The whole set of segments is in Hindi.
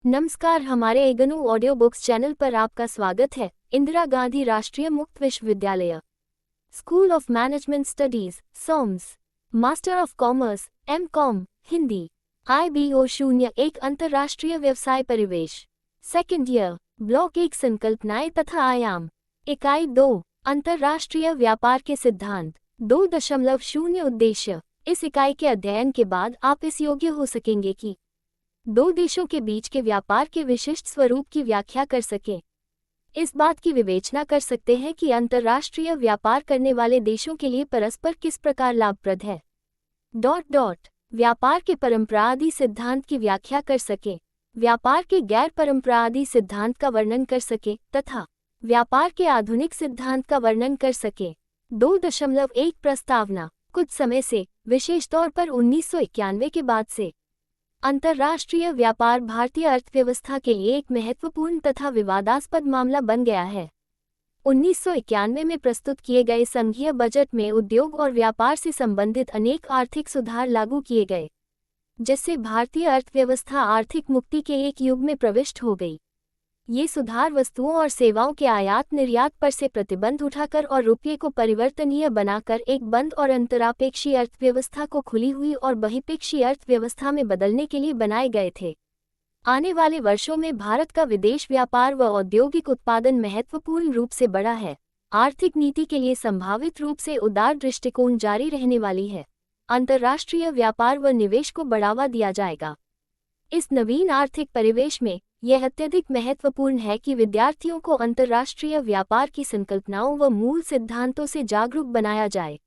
नमस्कार, हमारे एगनू ऑडियो बुक्स चैनल पर आपका स्वागत है। इंदिरा गांधी राष्ट्रीय मुक्त विश्वविद्यालय, school of management studies, SOMS, master of commerce, M.Com, Hindi, IBO 01 अंतर्राष्ट्रीय व्यवसाय परिवेश, सेकेंड ईयर, ब्लॉक 1 संकल्पनाएं तथा आयाम, इकाई 2 अंतर्राष्ट्रीय व्यापार के सिद्धांत 2.0 उद्देश्य। इस इकाई के अध्ययन के बाद आप इस योग्य हो सकेंगे कि दो देशों के बीच के व्यापार के विशिष्ट स्वरूप की व्याख्या कर सकें, इस बात की विवेचना कर सकते हैं कि अंतर्राष्ट्रीय व्यापार करने वाले देशों के लिए परस्पर किस प्रकार लाभप्रद है। व्यापार के परंपरादि सिद्धांत की व्याख्या कर सकें, व्यापार के गैर परंपरादि सिद्धांत का वर्णन कर सकें तथा व्यापार के आधुनिक सिद्धांत का वर्णन कर सकें। 2.1 प्रस्तावना। कुछ समय से, विशेष तौर पर 1991 के बाद से, अंतर्राष्ट्रीय व्यापार भारतीय अर्थव्यवस्था के लिए एक महत्वपूर्ण तथा विवादास्पद मामला बन गया है। 1991 में प्रस्तुत किए गए संघीय बजट में उद्योग और व्यापार से संबंधित अनेक आर्थिक सुधार लागू किए गए, जिससे भारतीय अर्थव्यवस्था आर्थिक मुक्ति के एक युग में प्रविष्ट हो गई। ये सुधार वस्तुओं और सेवाओं के आयात निर्यात पर से प्रतिबंध उठाकर और रुपये को परिवर्तनीय बनाकर एक बंद और अंतरापेक्षी अर्थव्यवस्था को खुली हुई और बहिपेक्षी अर्थव्यवस्था में बदलने के लिए बनाए गए थे। आने वाले वर्षों में भारत का विदेश व्यापार व औद्योगिक उत्पादन महत्वपूर्ण रूप से बढ़ा है। आर्थिक नीति के लिए संभावित रूप से उदार दृष्टिकोण जारी रहने वाली है। अंतर्राष्ट्रीय व्यापार व निवेश को बढ़ावा दिया जाएगा। इस नवीन आर्थिक परिवेश में यह अत्यधिक महत्वपूर्ण है कि विद्यार्थियों को अंतर्राष्ट्रीय व्यापार की संकल्पनाओं व मूल सिद्धांतों से जागरूक बनाया जाए।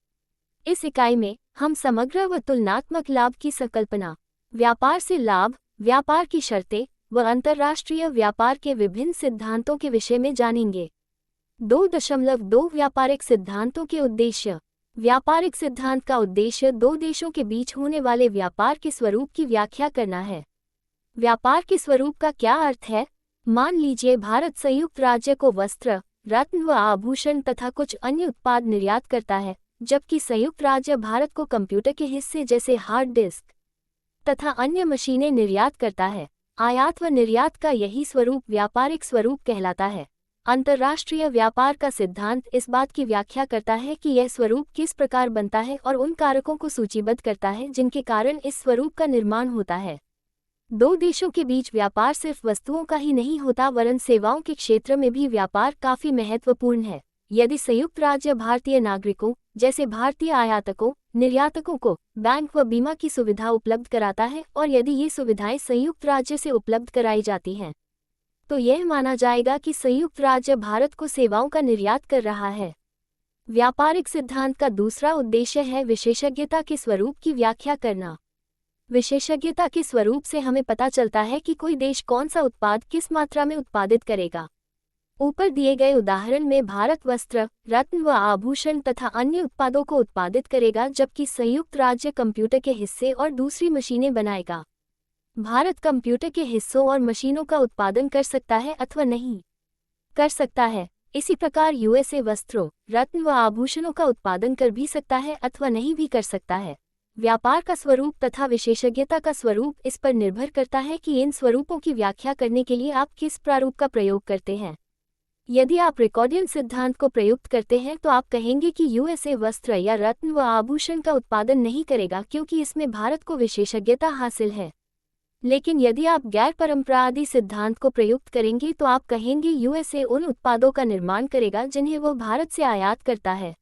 इस इकाई में हम समग्र व तुलनात्मक लाभ की संकल्पना, व्यापार से लाभ, व्यापार की शर्तें व अंतर्राष्ट्रीय व्यापार के विभिन्न सिद्धांतों के विषय में जानेंगे। 2.2 व्यापारिक सिद्धांतों के उद्देश्य। व्यापारिक सिद्धांत का उद्देश्य दो देशों के बीच होने वाले व्यापार के स्वरूप की व्याख्या करना है। व्यापार के स्वरूप का क्या अर्थ है? मान लीजिए भारत संयुक्त राज्य को वस्त्र, रत्न व आभूषण तथा कुछ अन्य उत्पाद निर्यात करता है, जबकि संयुक्त राज्य भारत को कंप्यूटर के हिस्से जैसे हार्ड डिस्क तथा अन्य मशीनें निर्यात करता है। आयात व निर्यात का यही स्वरूप व्यापारिक स्वरूप कहलाता है। अंतर्राष्ट्रीय व्यापार का सिद्धांत इस बात की व्याख्या करता है कि यह स्वरूप किस प्रकार बनता है और उन कारकों को सूचीबद्ध करता है जिनके कारण इस स्वरूप का निर्माण होता है। दो देशों के बीच व्यापार सिर्फ वस्तुओं का ही नहीं होता वरन सेवाओं के क्षेत्र में भी व्यापार काफी महत्वपूर्ण है। यदि संयुक्त राज्य भारतीय नागरिकों जैसे भारतीय आयातकों, निर्यातकों को बैंक व बीमा की सुविधा उपलब्ध कराता है और यदि ये सुविधाएं संयुक्त राज्य से उपलब्ध कराई जाती हैं, तो यह माना जाएगा कि संयुक्त राज्य भारत को सेवाओं का निर्यात कर रहा है। व्यापारिक सिद्धांत का दूसरा उद्देश्य है विशेषज्ञता के स्वरूप की व्याख्या करना। विशेषज्ञता के स्वरूप से हमें पता चलता है कि कोई देश कौन सा उत्पाद किस मात्रा में उत्पादित करेगा। ऊपर दिए गए उदाहरण में भारत वस्त्र, रत्न व आभूषण तथा अन्य उत्पादों को उत्पादित करेगा, जबकि संयुक्त राज्य कंप्यूटर के हिस्से और दूसरी मशीनें बनाएगा। भारत कंप्यूटर के हिस्सों और मशीनों का उत्पादन कर सकता है अथवा नहीं कर सकता है। इसी प्रकार USA वस्त्रों, रत्न व आभूषणों का उत्पादन कर भी सकता है अथवा नहीं भी कर सकता है। व्यापार का स्वरूप तथा विशेषज्ञता का स्वरूप इस पर निर्भर करता है कि इन स्वरूपों की व्याख्या करने के लिए आप किस प्रारूप का प्रयोग करते हैं। यदि आप रिकॉर्डियन सिद्धांत को प्रयुक्त करते हैं तो आप कहेंगे कि USA वस्त्र या रत्न व आभूषण का उत्पादन नहीं करेगा क्योंकि इसमें भारत को विशेषज्ञता हासिल है। लेकिन यदि आप गैर परंपरादि सिद्धांत को प्रयुक्त करेंगे तो आप कहेंगे USA उन उत्पादों का निर्माण करेगा जिन्हें वो भारत से आयात करता है।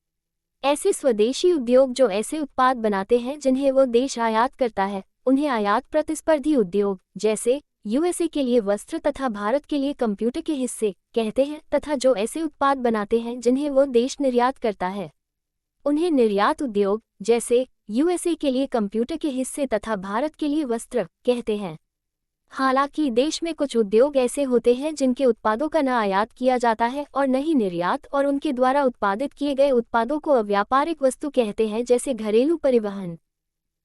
ऐसे स्वदेशी उद्योग जो ऐसे उत्पाद बनाते हैं जिन्हें वो देश आयात करता है, उन्हें आयात प्रतिस्पर्धी उद्योग जैसे USA के लिए वस्त्र तथा भारत के लिए कंप्यूटर के हिस्से कहते हैं, तथा जो ऐसे उत्पाद बनाते हैं जिन्हें वो देश निर्यात करता है, उन्हें निर्यात उद्योग जैसे USA के लिए कंप्यूटर के हिस्से तथा भारत के लिए वस्त्र कहते हैं। हालांकि देश में कुछ उद्योग ऐसे होते हैं जिनके उत्पादों का न आयात किया जाता है और न ही निर्यात, और उनके द्वारा उत्पादित किए गए उत्पादों को अव्यापारिक वस्तु कहते हैं, जैसे घरेलू परिवहन,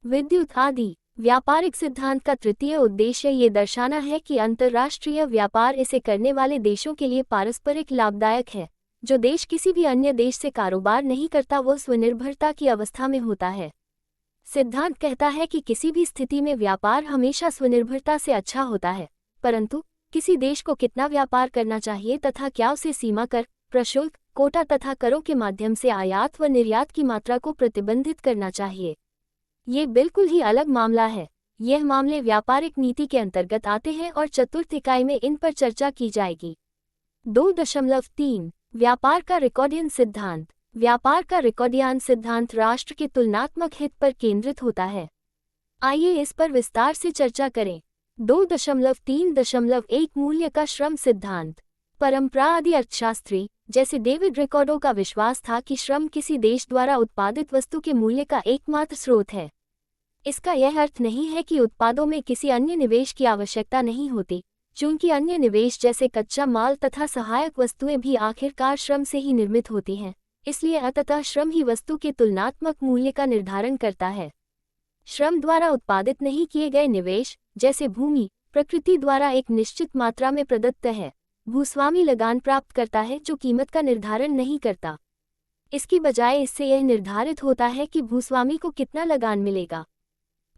विद्युत आदि। व्यापारिक सिद्धांत का तृतीय उद्देश्य ये दर्शाना है कि अंतर्राष्ट्रीय व्यापार इसे करने वाले देशों के लिए पारस्परिक लाभदायक है। जो देश किसी भी अन्य देश से कारोबार नहीं करता वो स्वनिर्भरता की अवस्था में होता है। सिद्धांत कहता है कि किसी भी स्थिति में व्यापार हमेशा स्वनिर्भरता से अच्छा होता है, परंतु किसी देश को कितना व्यापार करना चाहिए तथा क्या उसे सीमा कर, प्रशुल्क, कोटा तथा करों के माध्यम से आयात व निर्यात की मात्रा को प्रतिबंधित करना चाहिए। ये बिल्कुल ही अलग मामला है। यह मामले व्यापारिक नीति के अंतर्गत आते हैं और चतुर्थ इकाई में इन पर चर्चा की जाएगी। 2.3 व्यापार का रिकॉर्डियन सिद्धांत। व्यापार का रिकॉर्डियन सिद्धांत राष्ट्र के तुलनात्मक हित पर केंद्रित होता है। आइए इस पर विस्तार से चर्चा करें। 2.3.1 मूल्य का श्रम सिद्धांत। परंपरावादी अर्थशास्त्री जैसे डेविड रिकार्डो का विश्वास था कि श्रम किसी देश द्वारा उत्पादित वस्तु के मूल्य का एकमात्र स्रोत है। इसका यह अर्थ नहीं है कि उत्पादों में किसी अन्य निवेश की आवश्यकता नहीं होती, चूंकि अन्य निवेश जैसे कच्चा माल तथा सहायक वस्तुएं भी आखिरकार श्रम से ही निर्मित होती हैं, इसलिए अंततः श्रम ही वस्तु के तुलनात्मक मूल्य का निर्धारण करता है। श्रम द्वारा उत्पादित नहीं किए गए निवेश जैसे भूमि प्रकृति द्वारा एक निश्चित मात्रा में प्रदत्त है। भूस्वामी लगान प्राप्त करता है जो कीमत का निर्धारण नहीं करता। इसकी बजाय इससे यह निर्धारित होता है कि भूस्वामी को कितना लगान मिलेगा।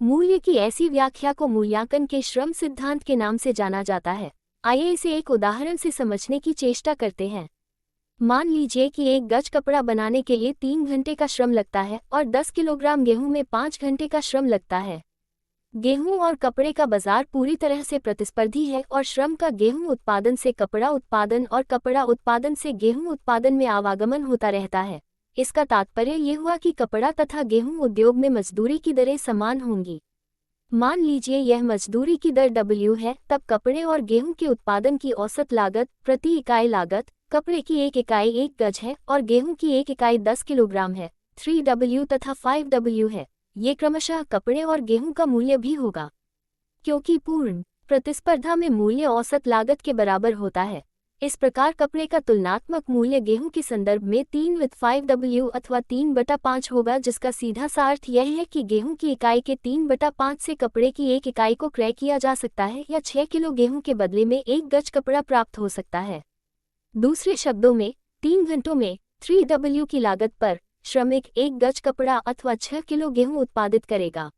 मूल्य की ऐसी व्याख्या को मूल्यांकन के श्रम सिद्धांत के नाम से जाना जाता है। आइए इसे एक उदाहरण से समझने की चेष्टा करते हैं। मान लीजिए कि एक गज कपड़ा बनाने के लिए 3 घंटे का श्रम लगता है और 10 किलोग्राम गेहूं में 5 घंटे का श्रम लगता है। गेहूं और कपड़े का बाजार पूरी तरह से प्रतिस्पर्धी है और श्रम का गेहूं उत्पादन से कपड़ा उत्पादन और कपड़ा उत्पादन से गेहूं उत्पादन में आवागमन होता रहता है। इसका तात्पर्य ये हुआ कि कपड़ा तथा गेहूं उद्योग में मजदूरी की दरें समान होंगी। मान लीजिए यह मजदूरी की दर W है, तब कपड़े और गेहूं के उत्पादन की औसत लागत प्रति इकाई लागत कपड़े की 1 इकाई 1 गज है और गेहूं की 1 इकाई 10 किलोग्राम है, 3W तथा 5W है। ये क्रमशः कपड़े और गेहूं का मूल्य भी होगा। क्योंकि पूर्ण प्रतिस्पर्धा में मूल्य औसत लागत के बराबर होता है, इस प्रकार कपड़े का तुलनात्मक मूल्य गेहूं के संदर्भ में 3/5W अथवा 3/5 होगा, जिसका सीधा सा अर्थ यह है कि गेहूं की इकाई के 3/5 से कपड़े की 1 इकाई को क्रय किया जा सकता है या 6 किलो गेहूं के बदले में 1 गज कपड़ा प्राप्त हो सकता है। दूसरे शब्दों में 3 घंटों में 3W की लागत पर श्रमिक 1 गज कपड़ा अथवा 6 किलो गेहूं उत्पादित करेगा।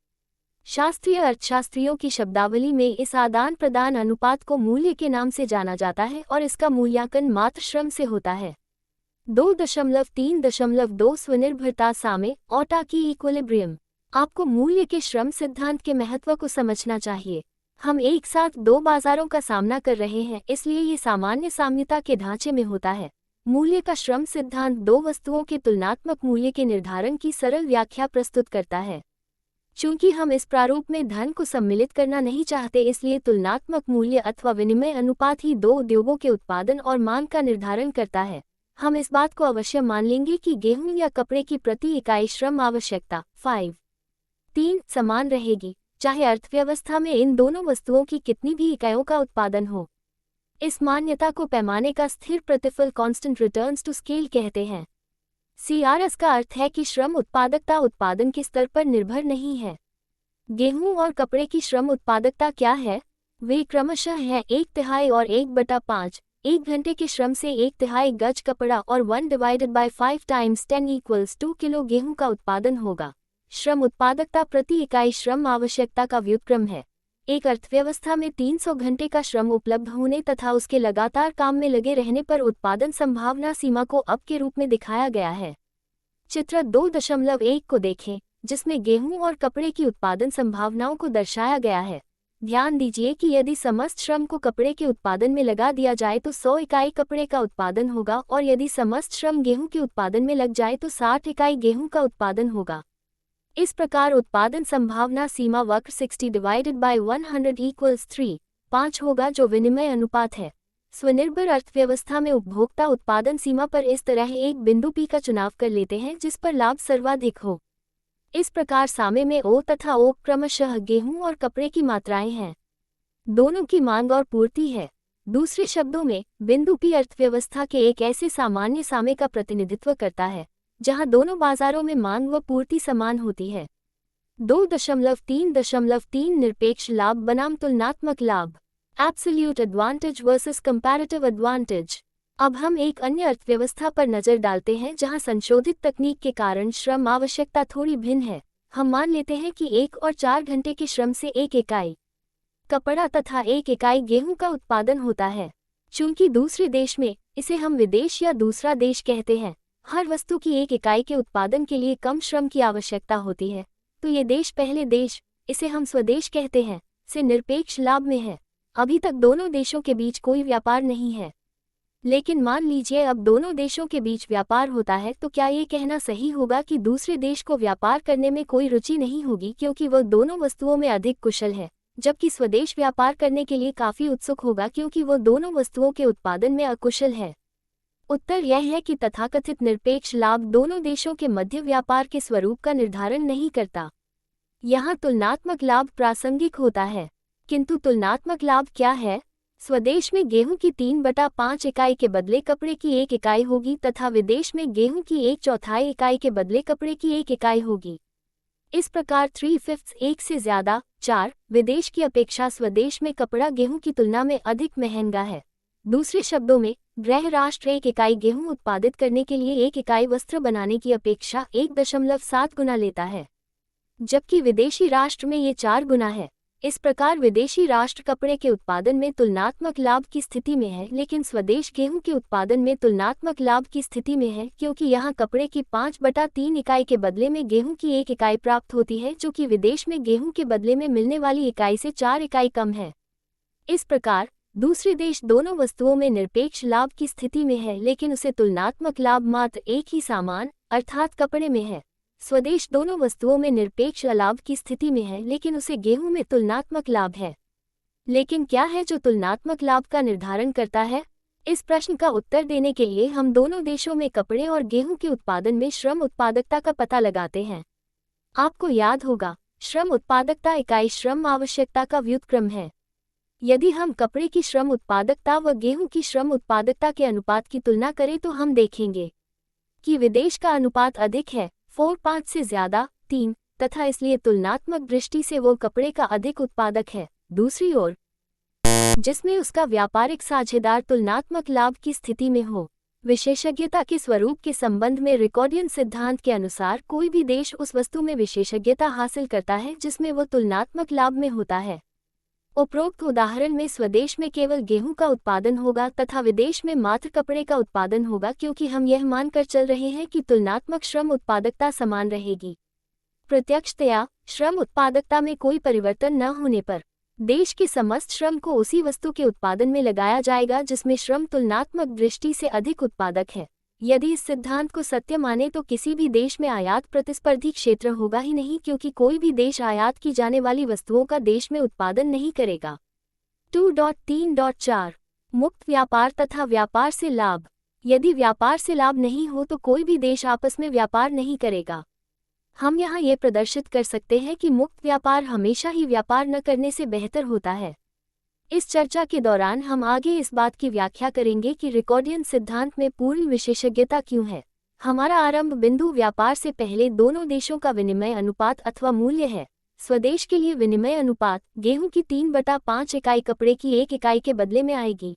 शास्त्रीय अर्थशास्त्रियों की शब्दावली में इस आदान प्रदान अनुपात को मूल्य के नाम से जाना जाता है और इसका मूल्यांकन मात्र श्रम से होता है। 2.3.2 स्वनिर्भरता सामे ऑटाकी इक्विलिब्रियम। आपको मूल्य के श्रम सिद्धांत के महत्व को समझना चाहिए। हम एक साथ 2 बाजारों का सामना कर रहे हैं, इसलिए ये सामान्य साम्यता के ढांचे में होता है। मूल्य का श्रम सिद्धांत 2 वस्तुओं के तुलनात्मक मूल्य के निर्धारण की सरल व्याख्या प्रस्तुत करता है। चूंकि हम इस प्रारूप में धन को सम्मिलित करना नहीं चाहते, इसलिए तुलनात्मक मूल्य अथवा विनिमय अनुपात ही 2 उद्योगों के उत्पादन और मांग का निर्धारण करता है। हम इस बात को अवश्य मान लेंगे कि गेहूं या कपड़े की प्रति इकाई श्रम आवश्यकता 5.3 समान रहेगी, चाहे अर्थव्यवस्था में इन दोनों वस्तुओं की कितनी भी इकाइयों का उत्पादन हो। इस मान्यता को पैमाने का स्थिर प्रतिफल कांस्टेंट रिटर्न्स टू स्केल कहते हैं। CRS का अर्थ है कि श्रम उत्पादकता उत्पादन के स्तर पर निर्भर नहीं है। गेहूं और कपड़े की श्रम उत्पादकता क्या है? वे क्रमशः हैं 1/3 और 1/5। 1 घंटे के श्रम से 1/3 गज कपड़ा और 1/5 × 10 = 2 किलो गेहूं का उत्पादन होगा। श्रम उत्पादकता प्रति इकाई श्रम आवश्यकता का व्युत्क्रम है। एक अर्थव्यवस्था में 300 घंटे का श्रम उपलब्ध होने तथा उसके लगातार काम में लगे रहने पर उत्पादन संभावना सीमा को अब के रूप में दिखाया गया है। चित्र 2.1 को देखें, जिसमें गेहूं और कपड़े की उत्पादन संभावनाओं को दर्शाया गया है। ध्यान दीजिए कि यदि समस्त श्रम को कपड़े के उत्पादन में लगा दिया जाए तो 100 इकाई कपड़े का उत्पादन होगा और यदि समस्त श्रम गेहूं के उत्पादन में लग जाए तो 60 इकाई गेहूं का उत्पादन होगा। इस प्रकार उत्पादन संभावना सीमा वक्र 60/100 = 3.5 होगा, जो विनिमय अनुपात है। स्वनिर्भर अर्थव्यवस्था में उपभोक्ता उत्पादन सीमा पर इस तरह एक बिंदु P का चुनाव कर लेते हैं जिस पर लाभ सर्वाधिक हो। इस प्रकार सामे में O तथा O क्रमशः गेहूं और कपड़े की मात्राएं हैं। दोनों की मांग और पूर्ति है। दूसरे शब्दों में बिंदु P अर्थव्यवस्था के एक ऐसे सामान्य सामे का प्रतिनिधित्व करता है जहां दोनों बाजारों में मांग व पूर्ति समान होती है। 2.3.3 निरपेक्ष लाभ बनाम तुलनात्मक लाभ। Absolute advantage versus comparative advantage. अब हम एक अन्य अर्थव्यवस्था पर नजर डालते हैं जहां संशोधित तकनीक के कारण श्रम आवश्यकता थोड़ी भिन्न है। हम मान लेते हैं कि 1 और 4 घंटे के श्रम से 1 इकाई कपड़ा तथा 1 इकाई गेहूं का उत्पादन होता है। चूंकि दूसरे देश में इसे हम विदेश या दूसरा देश कहते हैं, हर वस्तु की 1 इकाई के उत्पादन के लिए कम श्रम की आवश्यकता होती है, तो ये देश पहले देश, इसे हम स्वदेश कहते हैं, से निरपेक्ष लाभ में है। अभी तक दोनों देशों के बीच कोई व्यापार नहीं है, लेकिन मान लीजिए अब दोनों देशों के बीच व्यापार होता है, तो क्या ये कहना सही होगा कि दूसरे देश को व्यापार करने में कोई रुचि नहीं होगी क्योंकि वह दोनों वस्तुओं में अधिक कुशल है, जबकि स्वदेश व्यापार करने के लिए काफी उत्सुक होगा क्योंकि वह दोनों वस्तुओं के उत्पादन में अकुशल है? उत्तर यह है कि तथाकथित निरपेक्ष लाभ दोनों देशों के मध्य व्यापार के स्वरूप का निर्धारण नहीं करता। यहाँ तुलनात्मक लाभ प्रासंगिक होता है। किंतु तुलनात्मक लाभ क्या है? स्वदेश में गेहूं की 3/5 इकाई के बदले कपड़े की 1 इकाई होगी तथा विदेश में गेहूं की 1/4 इकाई के बदले कपड़े की 1 इकाई होगी। इस प्रकार 3/5 1 से ज्यादा 4 विदेश की अपेक्षा स्वदेश में कपड़ा गेहूं की तुलना में अधिक महंगा है। दूसरे शब्दों में, गृह राष्ट्र 1 इकाई गेहूं उत्पादित करने के लिए 1 इकाई वस्त्र बनाने की अपेक्षा 1.7 गुना लेता है, जबकि विदेशी राष्ट्र में ये 4 गुना है। इस प्रकार विदेशी राष्ट्र कपड़े के उत्पादन में तुलनात्मक लाभ की स्थिति में है, लेकिन स्वदेश गेहूं के उत्पादन में तुलनात्मक लाभ की स्थिति में है क्योंकि यहाँ कपड़े की 5/3 इकाई के बदले में गेहूं की 1 इकाई प्राप्त होती है, जो कि विदेश में गेहूं के बदले में मिलने वाली इकाई से 4 इकाई कम है। इस प्रकार दूसरे देश दोनों वस्तुओं में निरपेक्ष लाभ की स्थिति में है, लेकिन उसे तुलनात्मक लाभ मात्र एक ही सामान अर्थात कपड़े में है। स्वदेश दोनों वस्तुओं में निरपेक्ष लाभ की स्थिति में है, लेकिन उसे गेहूं में तुलनात्मक लाभ है। लेकिन क्या है जो तुलनात्मक लाभ का निर्धारण करता है? इस प्रश्न का उत्तर देने के लिए हम दोनों देशों में कपड़े और गेहूं के उत्पादन में श्रम उत्पादकता का पता लगाते हैं। आपको याद होगा, श्रम उत्पादकता इकाई श्रम आवश्यकता का व्युत्क्रम है। यदि हम कपड़े की श्रम उत्पादकता व गेहूं की श्रम उत्पादकता के अनुपात की तुलना करें तो हम देखेंगे कि विदेश का अनुपात अधिक है, 4:5 से ज्यादा 3, तथा इसलिए तुलनात्मक दृष्टि से वो कपड़े का अधिक उत्पादक है। दूसरी ओर, जिसमें उसका व्यापारिक साझेदार तुलनात्मक लाभ की स्थिति में हो। विशेषज्ञता के स्वरूप के संबंध में रिकॉर्डियन सिद्धांत के अनुसार कोई भी देश उस वस्तु में विशेषज्ञता हासिल करता है जिसमें वो तुलनात्मक लाभ में होता है। उपरोक्त उदाहरण में स्वदेश में केवल गेहूं का उत्पादन होगा तथा विदेश में मात्र कपड़े का उत्पादन होगा, क्योंकि हम यह मानकर चल रहे हैं कि तुलनात्मक श्रम उत्पादकता समान रहेगी। प्रत्यक्षतया श्रम उत्पादकता में कोई परिवर्तन न होने पर देश के समस्त श्रम को उसी वस्तु के उत्पादन में लगाया जाएगा जिसमें श्रम तुलनात्मक दृष्टि से अधिक उत्पादक है। यदि इस सिद्धांत को सत्य माने तो किसी भी देश में आयात प्रतिस्पर्धी क्षेत्र होगा ही नहीं, क्योंकि कोई भी देश आयात की जाने वाली वस्तुओं का देश में उत्पादन नहीं करेगा। 2.3.4 मुक्त व्यापार तथा व्यापार से लाभ। यदि व्यापार से लाभ नहीं हो तो कोई भी देश आपस में व्यापार नहीं करेगा। हम यहाँ ये प्रदर्शित कर सकते हैं कि मुक्त व्यापार हमेशा ही व्यापार न करने से बेहतर होता है। इस चर्चा के दौरान हम आगे इस बात की व्याख्या करेंगे कि रिकॉर्डियन सिद्धांत में पूर्ण विशेषज्ञता क्यों है। हमारा आरंभ बिंदु व्यापार से पहले दोनों देशों का विनिमय अनुपात अथवा मूल्य है। स्वदेश के लिए विनिमय अनुपात गेहूं की 3/5 इकाई कपड़े की 1 इकाई के बदले में आएगी।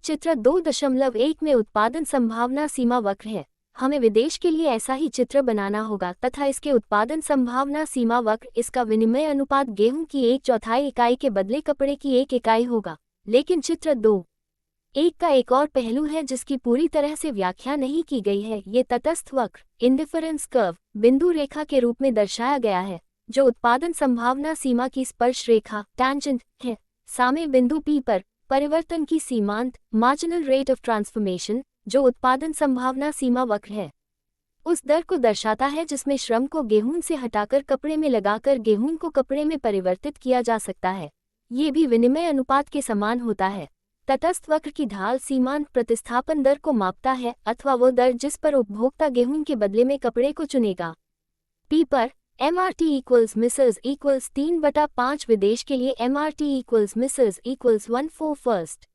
चित्र 2.1 में उत्पादन संभावना सीमा वक्र है। हमें विदेश के लिए ऐसा ही चित्र बनाना होगा तथा इसके उत्पादन संभावना सीमा वक्र, इसका विनिमय अनुपात गेहूं की 1/4 इकाई के बदले कपड़े की 1 इकाई होगा। लेकिन चित्र 2.1 का एक और पहलू है जिसकी पूरी तरह से व्याख्या नहीं की गई है। ये तटस्थ वक्र इंडिफरेंस कर्व बिंदु रेखा के रूप में दर्शाया गया है, जो उत्पादन संभावना सीमा की स्पर्श रेखा टेंजेंट है। सामने बिंदु P पर परिवर्तन की सीमांत मार्जिनल रेट ऑफ ट्रांसफॉर्मेशन, जो उत्पादन संभावना सीमा वक्र है, उस दर को दर्शाता है जिसमें श्रम को गेहूं से हटाकर कपड़े में लगाकर गेहूं को कपड़े में परिवर्तित किया जा सकता है। ये भी विनिमय अनुपात के समान होता है। तटस्थ वक्र की ढाल सीमांत प्रतिस्थापन दर को मापता है, अथवा वो दर जिस पर उपभोक्ता गेहूं के बदले में कपड़े को चुनेगा। P पर MRT equals misses equals 3/5 विदेश के लिए MRT equals misses equals 1/4 first.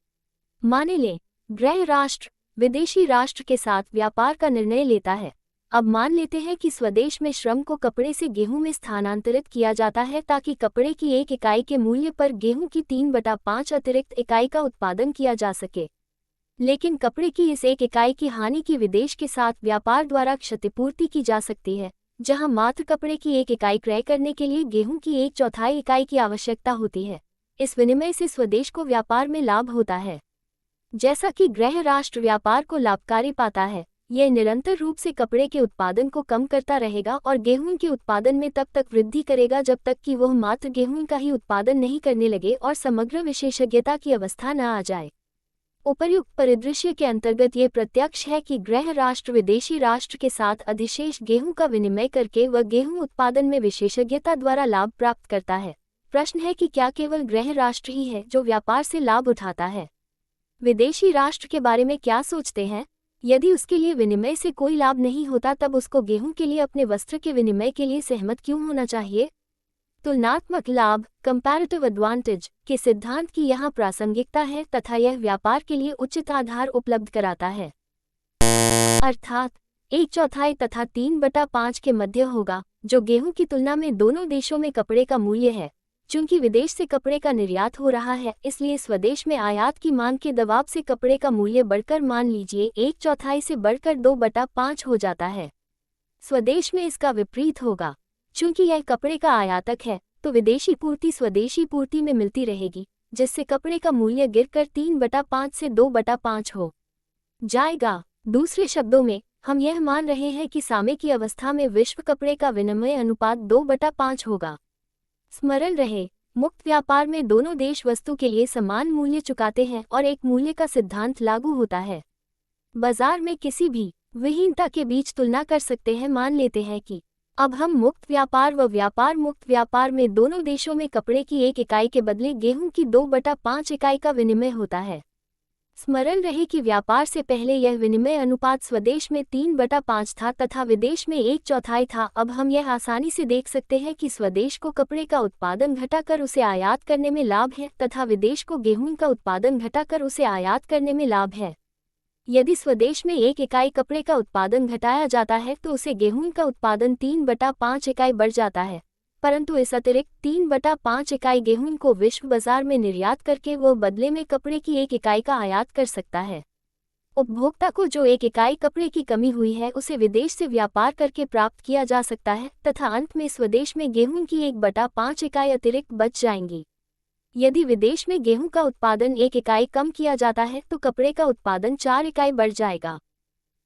माने लें, गृह राष्ट्र विदेशी राष्ट्र के साथ व्यापार का निर्णय लेता है। अब मान लेते हैं कि स्वदेश में श्रम को कपड़े से गेहूं में स्थानांतरित किया जाता है ताकि कपड़े की 1 इकाई के मूल्य पर गेहूं की 3/5 अतिरिक्त इकाई का उत्पादन किया जा सके। लेकिन कपड़े की इस 1 इकाई की हानि की विदेश के साथ व्यापार द्वारा क्षतिपूर्ति की जा सकती है, जहां मात्र कपड़े की 1 इकाई क्रय करने के लिए गेहूं की 1/4 इकाई की आवश्यकता होती है। इस विनिमय से स्वदेश को व्यापार में लाभ होता है। जैसा कि गृह राष्ट्र व्यापार को लाभकारी पाता है, यह निरंतर रूप से कपड़े के उत्पादन को कम करता रहेगा और गेहूं के उत्पादन में तब तक वृद्धि करेगा जब तक कि वह मात्र गेहूं का ही उत्पादन नहीं करने लगे और समग्र विशेषज्ञता की अवस्था न आ जाए। उपर्युक्त परिदृश्य के अंतर्गत ये प्रत्यक्ष है कि गृह राष्ट्र विदेशी राष्ट्र के साथ अधिशेष गेहूं का विनिमय करके वह गेहूं उत्पादन में विशेषज्ञता द्वारा लाभ प्राप्त करता है। प्रश्न है कि क्या केवल गृह राष्ट्र ही है जो व्यापार से लाभ उठाता है? विदेशी राष्ट्र के बारे में क्या सोचते हैं? यदि उसके लिए विनिमय से कोई लाभ नहीं होता तब उसको गेहूं के लिए अपने वस्त्र के विनिमय के लिए सहमत क्यों होना चाहिए? तुलनात्मक लाभ, कंपैरेटिव एडवांटेज के सिद्धांत की यहाँ प्रासंगिकता है तथा यह व्यापार के लिए उचित आधार उपलब्ध कराता है। अर्थात 1/4 तथा 3/5 के मध्य होगा, जो गेहूं की तुलना में दोनों देशों में कपड़े का मूल्य है। चूंकि विदेश से कपड़े का निर्यात हो रहा है, इसलिए स्वदेश में आयात की मांग के दबाव से कपड़े का मूल्य बढ़कर मान लीजिए 1/4 से बढ़कर 2/5 हो जाता है। स्वदेश में इसका विपरीत होगा। चूंकि यह कपड़े का आयातक है, तो विदेशी पूर्ति स्वदेशी पूर्ति में मिलती रहेगी, जिससे कपड़े का मूल्य गिरकर 3/5 से 2/5 हो जाएगा। दूसरे शब्दों में, हम यह मान रहे हैं कि साम्य की अवस्था में विश्व कपड़े का विनिमय अनुपात 2/5 होगा। स्मरण रहे, मुक्त व्यापार में दोनों देश वस्तु के लिए समान मूल्य चुकाते हैं और एक मूल्य का सिद्धांत लागू होता है। बाजार में किसी भी विहीनता के बीच तुलना कर सकते हैं। मान लेते हैं कि अब हम मुक्त व्यापार व व्यापार मुक्त व्यापार में दोनों देशों में कपड़े की 1 इकाई के बदले गेहूं की 2/5 इकाई का विनिमय होता है। स्मरण रहे कि व्यापार से पहले यह विनिमय अनुपात स्वदेश में 3/5 था तथा विदेश में 1/4 था। अब हम यह आसानी से देख सकते हैं कि स्वदेश को कपड़े का उत्पादन घटाकर उसे आयात करने में लाभ है तथा विदेश को गेहूं का उत्पादन घटाकर उसे आयात करने में लाभ है। यदि स्वदेश में 1 इकाई कपड़े का उत्पादन घटाया जाता है तो उसे गेहूं का उत्पादन 3/5 इकाई बढ़ जाता है, परंतु इस अतिरिक्त 3/5 इकाई गेहूं को विश्व बाजार में निर्यात करके वो बदले में कपड़े की 1 इकाई का आयात कर सकता है। उपभोक्ता को जो 1 इकाई कपड़े की कमी हुई है उसे विदेश से व्यापार करके प्राप्त किया जा सकता है तथा अंत में स्वदेश में गेहूं की 1/5 इकाई अतिरिक्त बच जाएंगी। यदि विदेश में गेहूं का उत्पादन 1 इकाई कम किया जाता है तो कपड़े का उत्पादन 4 इकाई बढ़ जाएगा।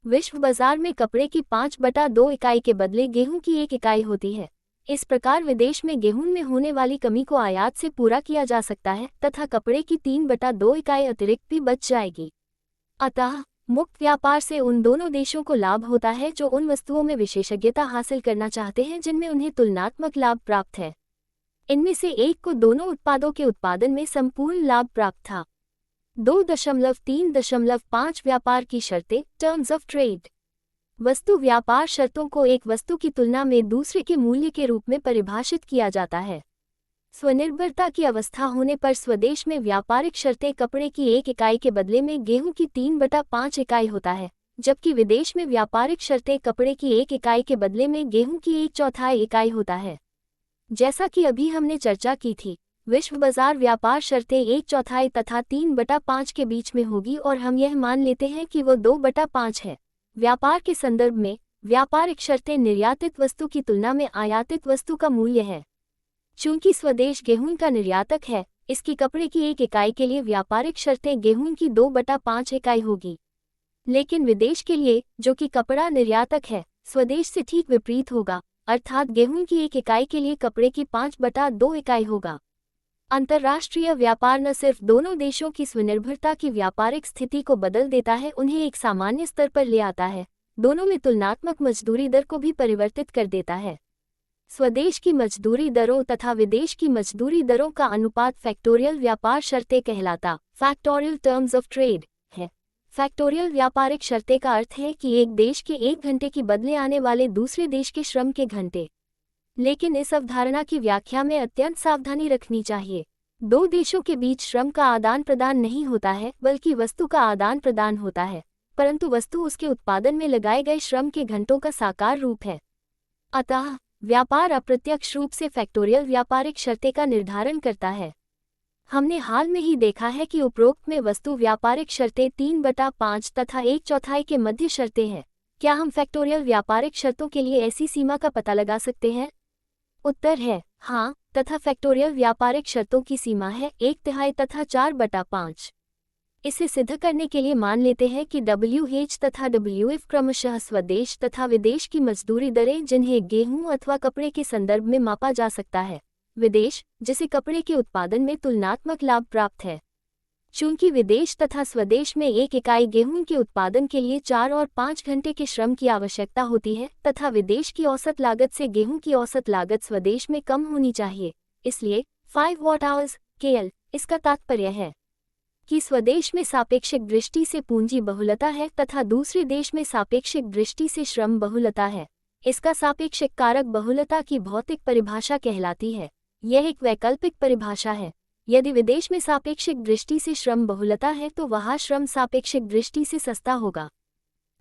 विश्व बाजार में कपड़े की 5/2 इकाई के बदले गेहूं की 1 इकाई होती है। इस प्रकार विदेश में गेहूं में होने वाली कमी को आयात से पूरा किया जा सकता है तथा कपड़े की 3/2 इकाई अतिरिक्त भी बच जाएगी। अतः मुक्त व्यापार से उन दोनों देशों को लाभ होता है जो उन वस्तुओं में विशेषज्ञता हासिल करना चाहते हैं जिनमें उन्हें तुलनात्मक लाभ प्राप्त है। इनमें से एक को दोनों उत्पादों के उत्पादन में संपूर्ण लाभ प्राप्त था। 2.3.5 व्यापार की शर्तें, टर्म्स ऑफ ट्रेड। वस्तु व्यापार शर्तों को एक वस्तु की तुलना में दूसरे के मूल्य के रूप में परिभाषित किया जाता है। स्वनिर्भरता की अवस्था होने पर स्वदेश में व्यापारिक शर्तें कपड़े की 1 इकाई के बदले में गेहूं की 3/5 इकाई होता है, जबकि विदेश में व्यापारिक शर्तें कपड़े की 1 इकाई के बदले में गेहूं की 1/4 इकाई होता है। जैसा कि अभी हमने चर्चा की थी, विश्व बाजार व्यापार शर्तें 1/4 तथा 3/5 के बीच में होगी और हम यह मान लेते हैं कि वो 2/5 है। व्यापार के संदर्भ में व्यापारिक शर्तें निर्यातित वस्तु की तुलना में आयातित वस्तु का मूल्य है। चूंकि स्वदेश गेहूं का निर्यातक है, इसकी कपड़े की 1 इकाई के लिए व्यापारिक शर्तें गेहूं की 2/5 इकाई होगी। लेकिन विदेश के लिए, जो कि कपड़ा निर्यातक है, स्वदेश से ठीक विपरीत होगा, अर्थात गेहूं की 1 इकाई के लिए कपड़े की 5/2 इकाई होगा। अंतर्राष्ट्रीय व्यापार न सिर्फ दोनों देशों की स्वनिर्भरता की व्यापारिक स्थिति को बदल देता है, उन्हें एक सामान्य स्तर पर ले आता है, दोनों में तुलनात्मक मजदूरी दर को भी परिवर्तित कर देता है। स्वदेश की मजदूरी दरों तथा विदेश की मजदूरी दरों का अनुपात फैक्टोरियल व्यापार शर्तें कहलाता, फैक्टोरियल टर्म्स ऑफ ट्रेड है। फैक्टोरियल व्यापारिक शर्तें का अर्थ है कि एक देश के 1 घंटे की बदले आने वाले दूसरे देश के श्रम के घंटे। लेकिन इस अवधारणा की व्याख्या में अत्यंत सावधानी रखनी चाहिए। 2 देशों के बीच श्रम का आदान प्रदान नहीं होता है, बल्कि वस्तु का आदान प्रदान होता है, परंतु वस्तु उसके उत्पादन में लगाए गए श्रम के घंटों का साकार रूप है। अतः व्यापार अप्रत्यक्ष रूप से फैक्टोरियल व्यापारिक शर्तें का निर्धारण करता है। हमने हाल में ही देखा है कि उपरोक्त में वस्तु व्यापारिक शर्तें 3/5 तथा 1/4 के मध्य शर्तें हैं। क्या हम फैक्टोरियल व्यापारिक शर्तों के लिए ऐसी सीमा का पता लगा सकते हैं? उत्तर है हाँ, तथा फैक्टोरियल व्यापारिक शर्तों की सीमा है 1/3 तथा 4/5। इसे सिद्ध करने के लिए मान लेते हैं कि WH तथा WF क्रमशः स्वदेश तथा विदेश की मजदूरी दरें जिन्हें गेहूं अथवा कपड़े के संदर्भ में मापा जा सकता है। विदेश, जिसे कपड़े के उत्पादन में तुलनात्मक लाभ प्राप्त है। चूंकि विदेश तथा स्वदेश में 1 इकाई गेहूं के उत्पादन के लिए 4 और 5 घंटे के श्रम की आवश्यकता होती है तथा विदेश की औसत लागत से गेहूं की औसत लागत स्वदेश में कम होनी चाहिए, इसलिए 5 वॉट आवर्स KL। इसका तात्पर्य है कि स्वदेश में सापेक्षिक दृष्टि से पूंजी बहुलता है तथा दूसरे देश में सापेक्षिक दृष्टि से श्रम बहुलता है। इसका सापेक्षिक कारक बहुलता की भौतिक परिभाषा कहलाती है। यह एक वैकल्पिक परिभाषा है। यदि विदेश में सापेक्षिक दृष्टि से श्रम बहुलता है तो वहाँ श्रम सापेक्षिक दृष्टि से सस्ता होगा।